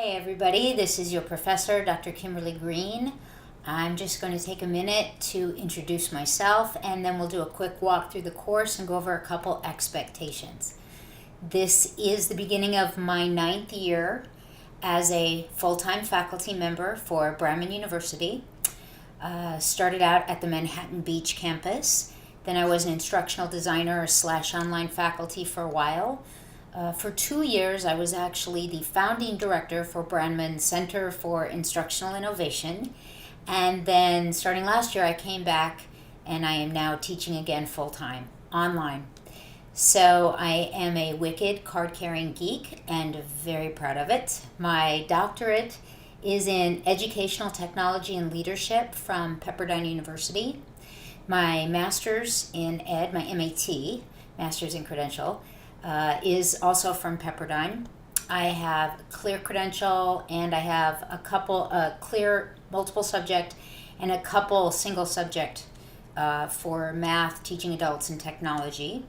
Hey everybody, this is your professor, Dr. Kimberly Green. I'm just going to take a minute to introduce myself and then we'll do a quick walk through the course and go over a couple expectations. This is the beginning of my 9th year as a full-time faculty member for Brown University. Started out at the Manhattan Beach campus. Then I was an instructional designer / online faculty for a while. For 2 years, I was actually the founding director for Brandman Center for Instructional Innovation. And then starting last year, I came back and I am now teaching again full-time, online. So I am a wicked card-carrying geek and very proud of it. My doctorate is in Educational Technology and Leadership from Pepperdine University. My master's in ed, my MAT, master's in credential, is also from Pepperdine. I have clear credential and I have a couple clear multiple subject and a couple single subject for math, teaching adults, and technology.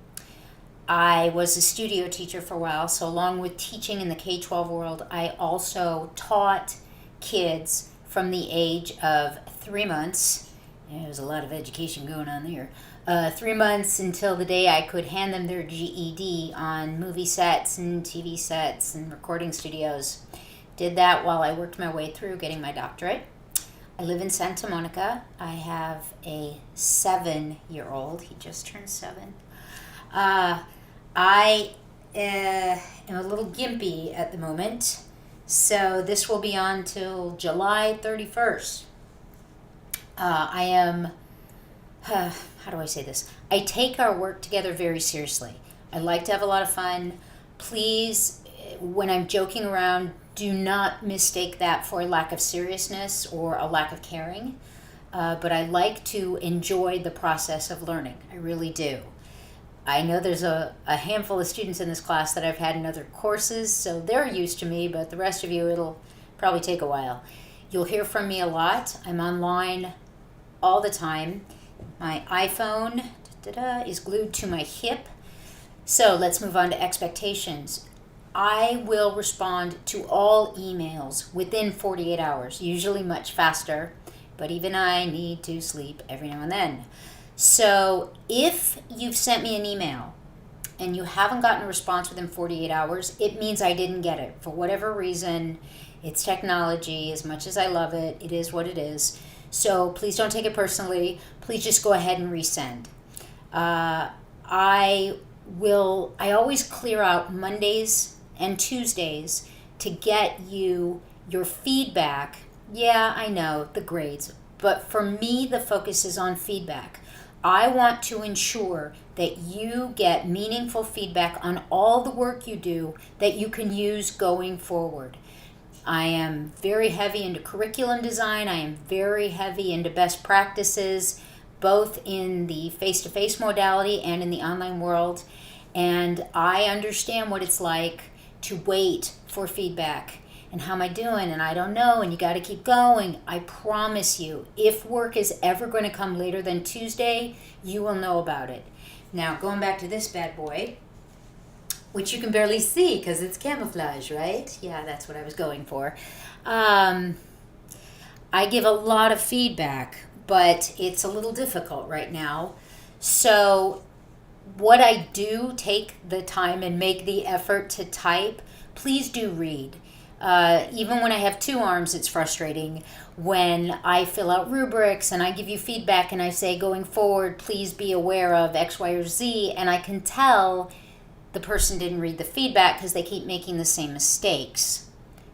I was a studio teacher for a while, so along with teaching in the K-12 world, I also taught kids from the age of 3 months. There's a lot of education going on there. 3 months until the day I could hand them their GED on movie sets and TV sets and recording studios. Did that while I worked my way through getting my doctorate. I live in Santa Monica. I have a 7-year-old. He just turned 7. I am a little gimpy at the moment, so this will be on till July 31st. I am... how do I say this? I take our work together very seriously. I like to have a lot of fun. Please, when I'm joking around, do not mistake that for a lack of seriousness or a lack of caring. But I like to enjoy the process of learning. I really do. I know there's a handful of students in this class that I've had in other courses, so they're used to me, but the rest of you, it'll probably take a while. You'll hear from me a lot. I'm online all the time. My iPhone is glued to my hip. So let's move on to expectations. I will respond to all emails within 48 hours, usually much faster, but even I need to sleep every now and then. So if you've sent me an email and you haven't gotten a response within 48 hours, it means I didn't get it. For whatever reason, it's technology. As much as I love it, it is what it is. So please don't take it personally. Please just go ahead and resend. I always clear out Mondays and Tuesdays to get you your feedback. Yeah, I know, the grades. But for me, the focus is on feedback. I want to ensure that you get meaningful feedback on all the work you do that you can use going forward. I am very heavy into curriculum design. I am very heavy into best practices, both in the face-to-face modality and in the online world. And I understand what it's like to wait for feedback. And how am I doing? And I don't know. And you got to keep going. I promise you, if work is ever going to come later than Tuesday, you will know about it. Now, going back to this bad boy, which you can barely see because it's camouflage, right? Yeah, that's what I was going for. I give a lot of feedback, but it's a little difficult right now. So what I do take the time and make the effort to type, please do read. Even when I have 2 arms, it's frustrating. When I fill out rubrics and I give you feedback and I say, going forward, please be aware of X, Y, or Z, and I can tell the person didn't read the feedback because they keep making the same mistakes.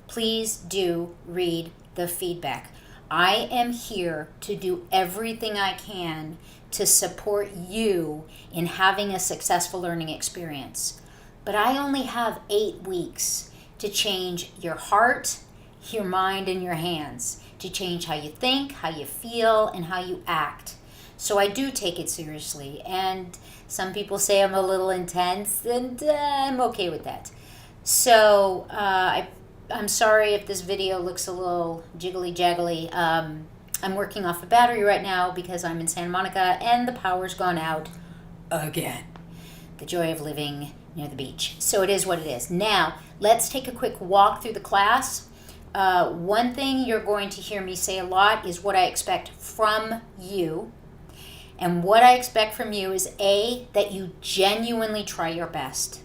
Please do read the feedback. I am here to do everything I can to support you in having a successful learning experience. But I only have 8 weeks to change your heart, your mind, and your hands, to change how you think, how you feel, and how you act. So I do take it seriously, and some people say I'm a little intense, and I'm okay with that. So I'm sorry if this video looks a little jiggly-jaggly. I'm working off a battery right now because I'm in Santa Monica, and the power's gone out again. The joy of living near the beach. So it is what it is. Now, let's take a quick walk through the class. one thing you're going to hear me say a lot is what I expect from you. And what I expect from you is that you genuinely try your best.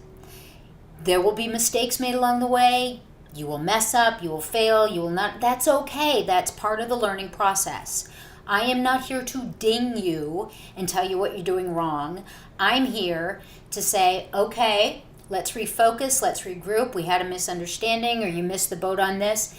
There will be mistakes made along the way. You will mess up, you will fail, you will not. That's okay. That's part of the learning process. I am not here to ding you and tell you what you're doing wrong. I'm here to say, okay, let's refocus, let's regroup. We had a misunderstanding or you missed the boat on this.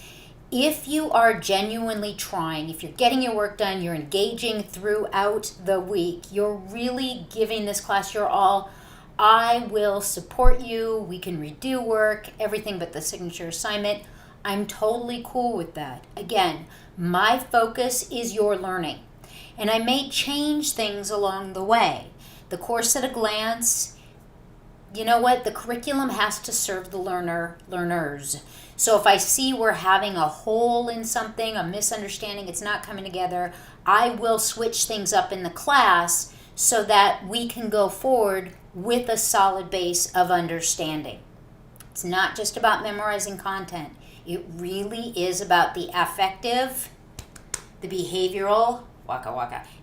If you are genuinely trying, if you're getting your work done, you're engaging throughout the week, you're really giving this class your all, I will support you. We can redo work, everything but the signature assignment. I'm totally cool with that. Again, my focus is your learning. And I may change things along the way. The course at a glance, you know what? The curriculum has to serve the learners. So if I see we're having a hole in something, a misunderstanding, it's not coming together, I will switch things up in the class so that we can go forward with a solid base of understanding. It's not just about memorizing content. It really is about the affective, the behavioral,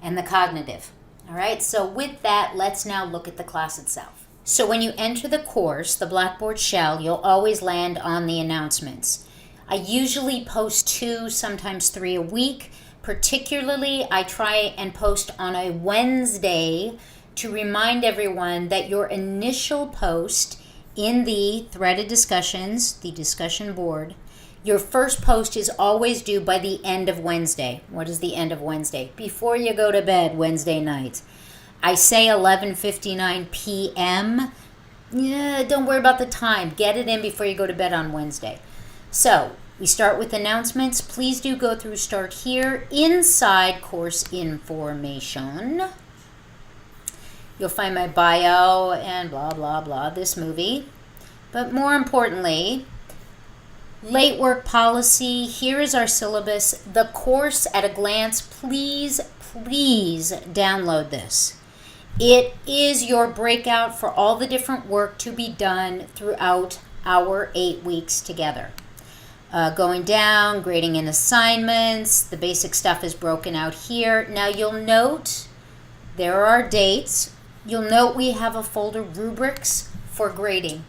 and the cognitive. All right, so with that, let's now look at the class itself. So when you enter the course, the Blackboard shell, you'll always land on the announcements. I usually post 2, sometimes 3 a week. Particularly, I try and post on a Wednesday to remind everyone that your initial post in the threaded discussions, the discussion board, your first post is always due by the end of Wednesday. What is the end of Wednesday? Before you go to bed Wednesday night. I say 11:59 p.m. Yeah, don't worry about the time. Get it in before you go to bed on Wednesday. So we start with announcements. Please do go through Start Here inside course information. You'll find my bio and blah, blah, blah, this movie. But more importantly, late work policy. Here is our syllabus. The course at a glance. Please download this. It is your breakout for all the different work to be done throughout our 8 weeks together. Going down, grading in assignments, the basic stuff is broken out here. Now you'll note there are dates. You'll note we have a folder, rubrics for grading.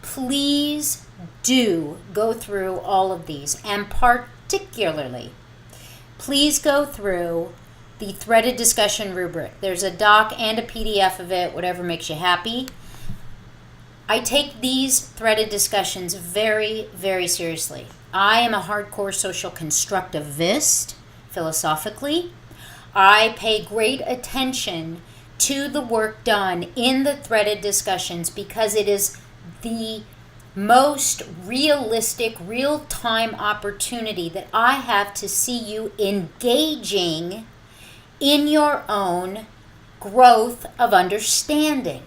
Please do go through all of these, and particularly, please go through the threaded discussion rubric. There's a doc and a PDF of it, whatever makes you happy. I take these threaded discussions very, very seriously. I am a hardcore social constructivist, philosophically. I pay great attention to the work done in the threaded discussions because it is the most realistic, real-time opportunity that I have to see you engaging in your own growth of understanding.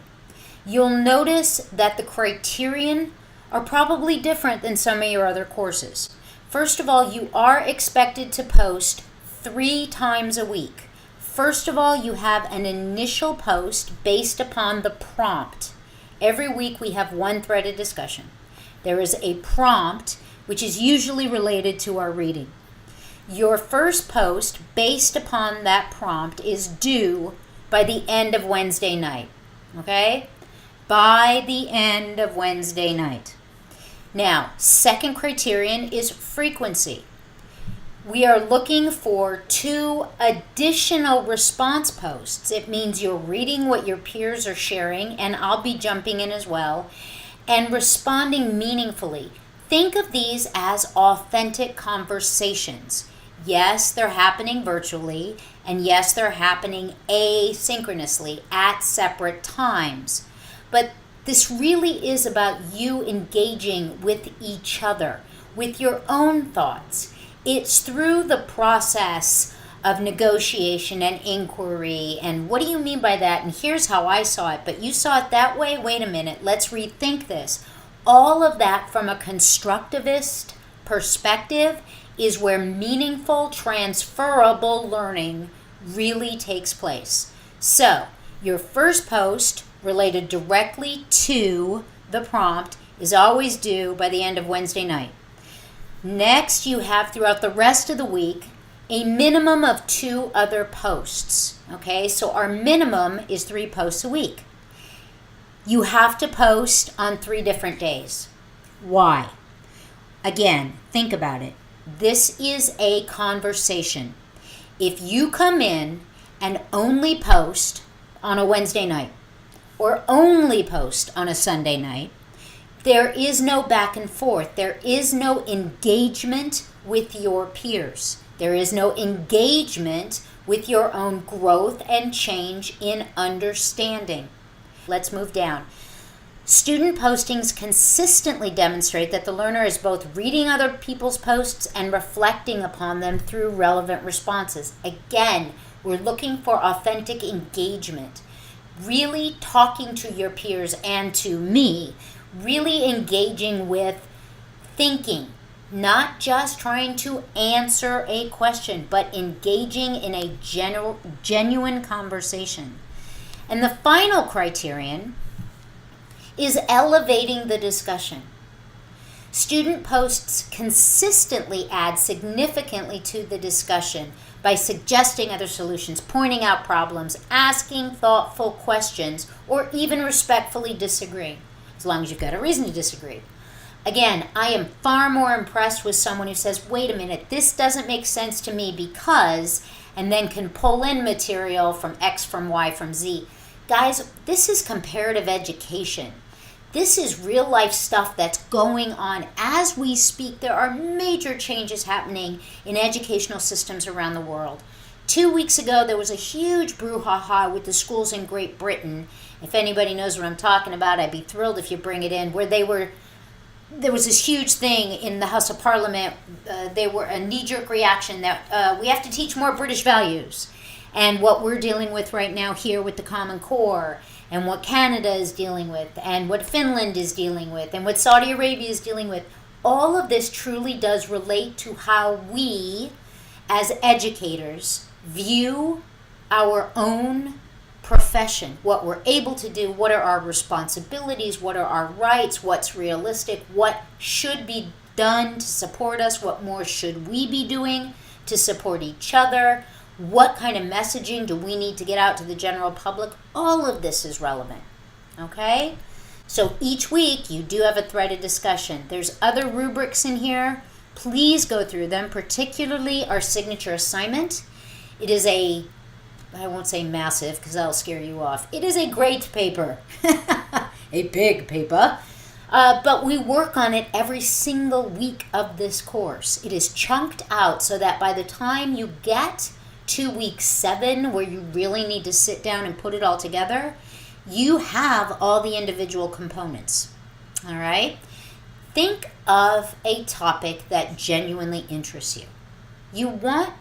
You'll notice that the criterion are probably different than some of your other courses. First of all, you are expected to post 3 times a week. First of all, you have an initial post based upon the prompt. Every week we have one threaded discussion. There is a prompt which is usually related to our reading. Your first post based upon that prompt is due by the end of Wednesday night. Okay? By the end of Wednesday night. Now, second criterion is frequency. We are looking for 2 additional response posts. It means you're reading what your peers are sharing, and I'll be jumping in as well, and responding meaningfully. Think of these as authentic conversations. Yes, they're happening virtually, and yes, they're happening asynchronously at separate times. But this really is about you engaging with each other, with your own thoughts. It's through the process of negotiation and inquiry. And what do you mean by that? And here's how I saw it. But you saw it that way? Wait a minute. Let's rethink this. All of that from a constructivist perspective is where meaningful, transferable learning really takes place. So, your first post related directly to the prompt is always due by the end of Wednesday night. Next, you have throughout the rest of the week a minimum of 2 other posts. Okay, so our minimum is 3 posts a week. You have to post on 3 different days. Why? Again, think about it. This is a conversation. If you come in and only post on a Wednesday night or only post on a Sunday night, there is no back and forth. There is no engagement with your peers. There is no engagement with your own growth and change in understanding. Let's move down. Student postings consistently demonstrate that the learner is both reading other people's posts and reflecting upon them through relevant responses. Again, we're looking for authentic engagement. Really talking to your peers and to me, really engaging with thinking, not just trying to answer a question, but engaging in a genuine conversation. And the final criterion is elevating the discussion. Student posts consistently add significantly to the discussion by suggesting other solutions, pointing out problems, asking thoughtful questions, or even respectfully disagreeing, as long as you've got a reason to disagree. Again, I am far more impressed with someone who says, wait a minute, this doesn't make sense to me because, and then can pull in material from X, from Y, from Z. Guys, this is comparative education. This is real life stuff that's going on as we speak. There are major changes happening in educational systems around the world. 2 weeks ago, there was a huge brouhaha with the schools in Great Britain. If anybody knows what I'm talking about, I'd be thrilled if you bring it in, where there was this huge thing in the House of Parliament. They were a knee-jerk reaction that we have to teach more British values. And what we're dealing with right now here with the Common Core, and what Canada is dealing with, and what Finland is dealing with, and what Saudi Arabia is dealing with, all of this truly does relate to how we, as educators, view our own profession, what we're able to do, what are our responsibilities, what are our rights, what's realistic, what should be done to support us, what more should we be doing to support each other, what kind of messaging do we need to get out to the general public. All of this is relevant, okay? So each week you do have a thread of discussion. There's other rubrics in here. Please go through them, particularly our signature assignment. It is I won't say massive because that'll scare you off. It is a great paper, a big paper, but we work on it every single week of this course. It is chunked out so that by the time you get to week 7, where you really need to sit down and put it all together, you have all the individual components. All right? Think of a topic that genuinely interests you. You want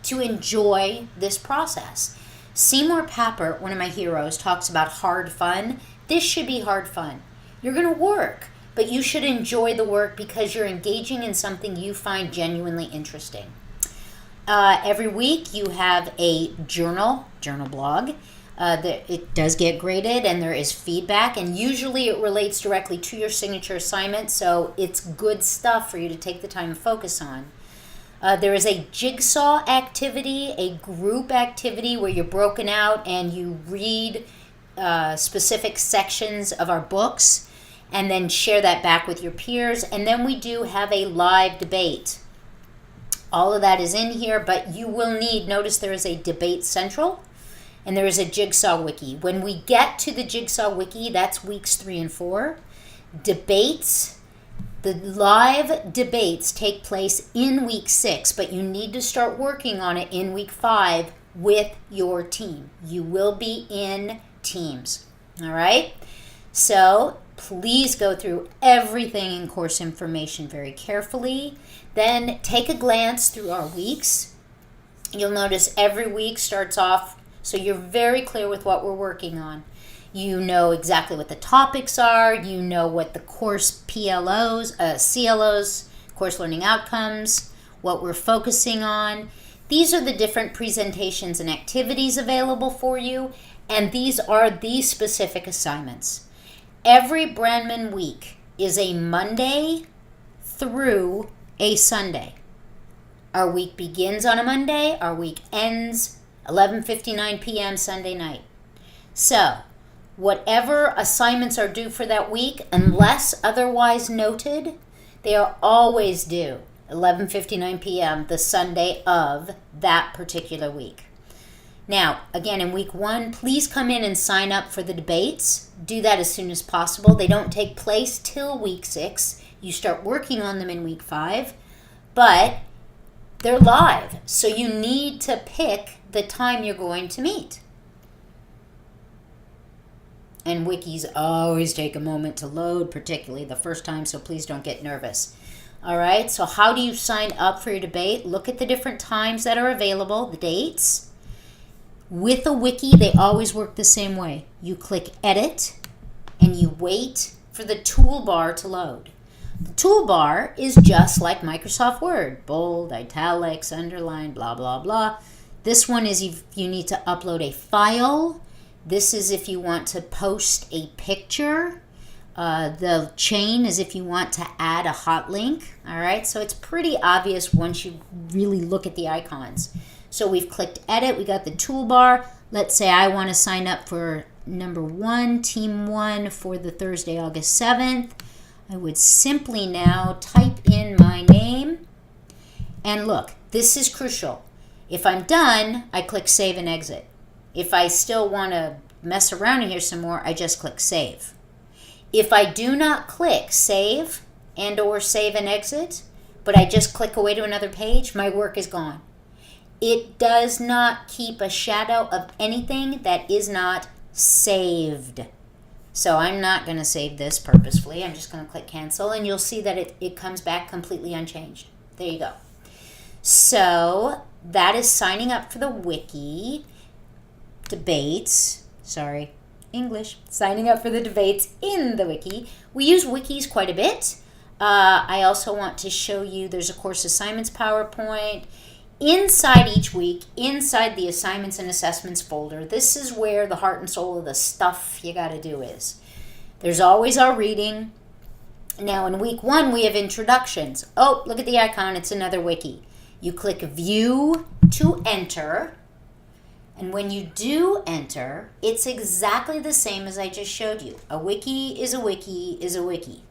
to enjoy this process. Seymour Papert, one of my heroes, talks about hard fun. This should be hard fun. You're going to work, but you should enjoy the work because you're engaging in something you find genuinely interesting. Every week you have a journal blog. It does get graded and there is feedback, and usually it relates directly to your signature assignment, so it's good stuff for you to take the time and focus on. There is a jigsaw activity, a group activity where you're broken out and you read specific sections of our books and then share that back with your peers. And then we do have a live debate. All of that is in here, but you will need, notice there is a debate central and there is a jigsaw wiki. When we get to the jigsaw wiki, that's weeks 3 and 4. Debates, the live debates take place in week 6, but you need to start working on it in week 5 with your team. You will be in teams, all right? So please go through everything in course information very carefully. Then take a glance through our weeks. You'll notice every week starts off, so you're very clear with what we're working on. You know exactly what the topics are. You know what the course PLOs, CLOs, course learning outcomes, what we're focusing on. These are the different presentations and activities available for you, and these are the specific assignments. Every Brandman week is a Monday through a Sunday. Our week begins on a Monday. Our week ends 11:59 p.m. Sunday night. So, whatever assignments are due for that week, unless otherwise noted, they are always due 11:59 p.m. the Sunday of that particular week. Now, again, in week 1, please come in and sign up for the debates. Do that as soon as possible. They don't take place till week 6. You start working on them in week 5, but they're live, so you need to pick the time you're going to meet. And wikis always take a moment to load, particularly the first time, so please don't get nervous. All right, so how do you sign up for your debate? Look at the different times that are available, the dates. With a wiki, they always work the same way. You click edit, and you wait for the toolbar to load. The toolbar is just like Microsoft Word. Bold, italics, underline, blah, blah, blah. This one is if you need to upload a file. This is if you want to post a picture. The chain is if you want to add a hot link. All right, so it's pretty obvious once you really look at the icons. So we've clicked edit. We got the toolbar. Let's say I want to sign up for number 1, team 1 for the Thursday, August 7th. I would simply now type in my name. And look, this is crucial. If I'm done, I click save and exit. If I still want to mess around in here some more, I just click save. If I do not click save and or save and exit, but I just click away to another page, my work is gone. It does not keep a shadow of anything that is not saved. So I'm not going to save this purposefully. I'm just going to click cancel, and you'll see that it comes back completely unchanged. There you go. So that is signing up for the wiki debates. Sorry, English. Signing up for the debates in the wiki. We use wikis quite a bit. I also want to show you there's a course assignments PowerPoint. Inside each week, inside the assignments and assessments folder, this is where the heart and soul of the stuff you got to do is. There's always our reading. Now in week 1, we have introductions. Oh, look at the icon. It's another wiki. You click view to enter. And when you do enter, it's exactly the same as I just showed you. A wiki is a wiki is a wiki.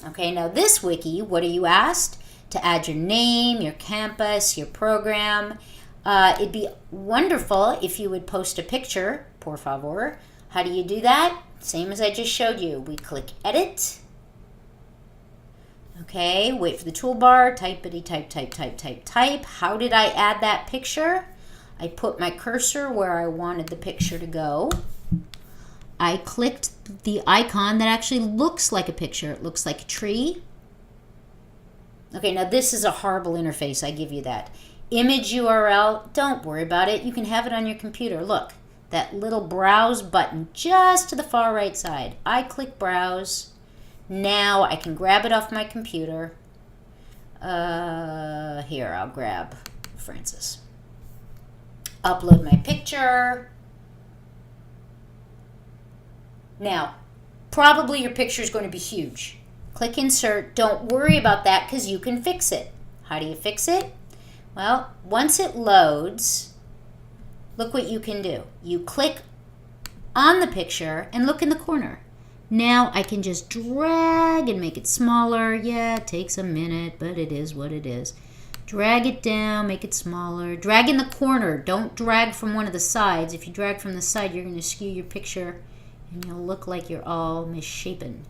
Okay, now this wiki, what are you asked? To add your name, your campus, your program. It'd be wonderful if you would post a picture, por favor. How do you do that? Same as I just showed you. We click edit. Okay, wait for the toolbar, typity type, type, type, type, type. How did I add that picture? I put my cursor where I wanted the picture to go. I clicked the icon that actually looks like a picture. It looks like a tree. Okay, now this is a horrible interface, I give you that. Image URL, don't worry about it. You can have it on your computer. Look, that little browse button just to the far right side. I click browse. Now I can grab it off my computer. Here, I'll grab Francis. Upload my picture. Now, probably your picture is going to be huge. Click insert. Don't worry about that because you can fix it. How do you fix it? Well, once it loads, look what you can do. You click on the picture and look in the corner. Now I can just drag and make it smaller. Yeah, it takes a minute, but it is what it is. Drag it down, make it smaller. Drag in the corner. Don't drag from one of the sides. If you drag from the side, you're going to skew your picture and you'll look like you're all misshapen.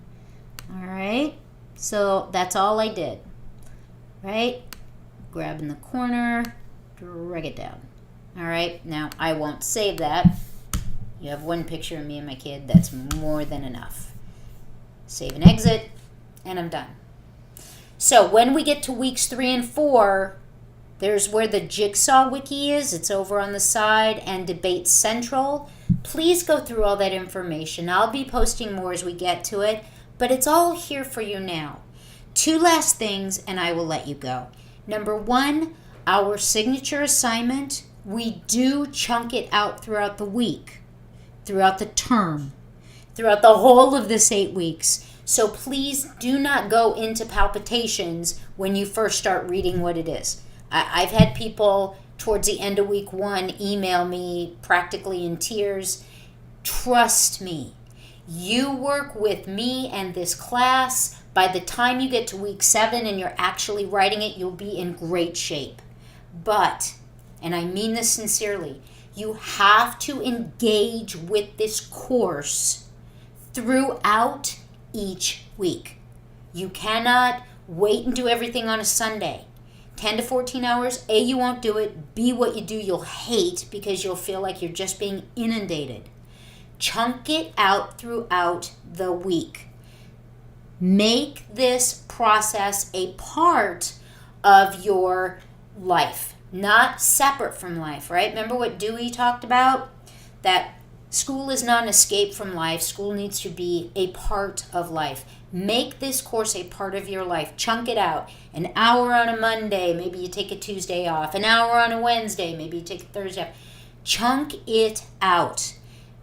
All right, so that's all I did, right? Grab in the corner, drag it down. All right, now I won't save that. You have one picture of me and my kid. That's more than enough. Save and exit, and I'm done. So when we get to weeks 3 and 4, there's where the Jigsaw Wiki is. It's over on the side, and Debate Central. Please go through all that information. I'll be posting more as we get to it. But it's all here for you now. 2 last things, and I will let you go. Number 1, our signature assignment, we do chunk it out throughout the week, throughout the term, throughout the whole of this 8 weeks. So please do not go into palpitations when you first start reading what it is. I've had people towards the end of week 1 email me practically in tears. Trust me, you work with me and this class. By the time you get to week 7 and you're actually writing it, you'll be in great shape. But, and I mean this sincerely, you have to engage with this course throughout each week. You cannot wait and do everything on a Sunday. 10 to 14 hours, A, you won't do it. B, what you do, you'll hate because you'll feel like you're just being inundated. Chunk it out throughout the week. Make this process a part of your life, not separate from life, right? Remember what Dewey talked about? That school is not an escape from life. School needs to be a part of life. Make this course a part of your life. Chunk it out. An hour on a Monday, maybe you take a Tuesday off. An hour on a Wednesday, maybe you take a Thursday off. Chunk it out.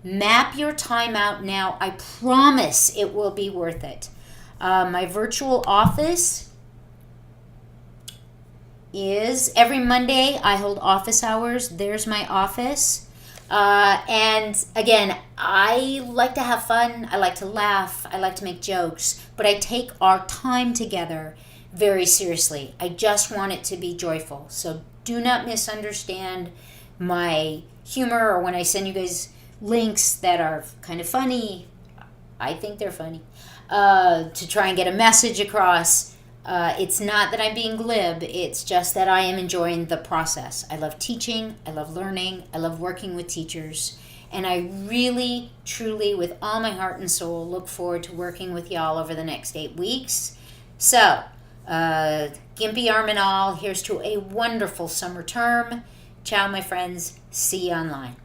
Map your time out now. I promise it will be worth it. My virtual office is every Monday. I hold office hours. There's my office. And again, I like to have fun. I like to laugh. I like to make jokes. But I take our time together very seriously. I just want it to be joyful. So do not misunderstand my humor or when I send you guys links that are kind of funny. I think they're funny. To try and get a message across. It's not that I'm being glib. It's just that I am enjoying the process. I love teaching. I love learning. I love working with teachers. And I really, truly, with all my heart and soul, look forward to working with y'all over the next 8 weeks. So, Gimpy arm and all, here's to a wonderful summer term. Ciao, my friends. See you online.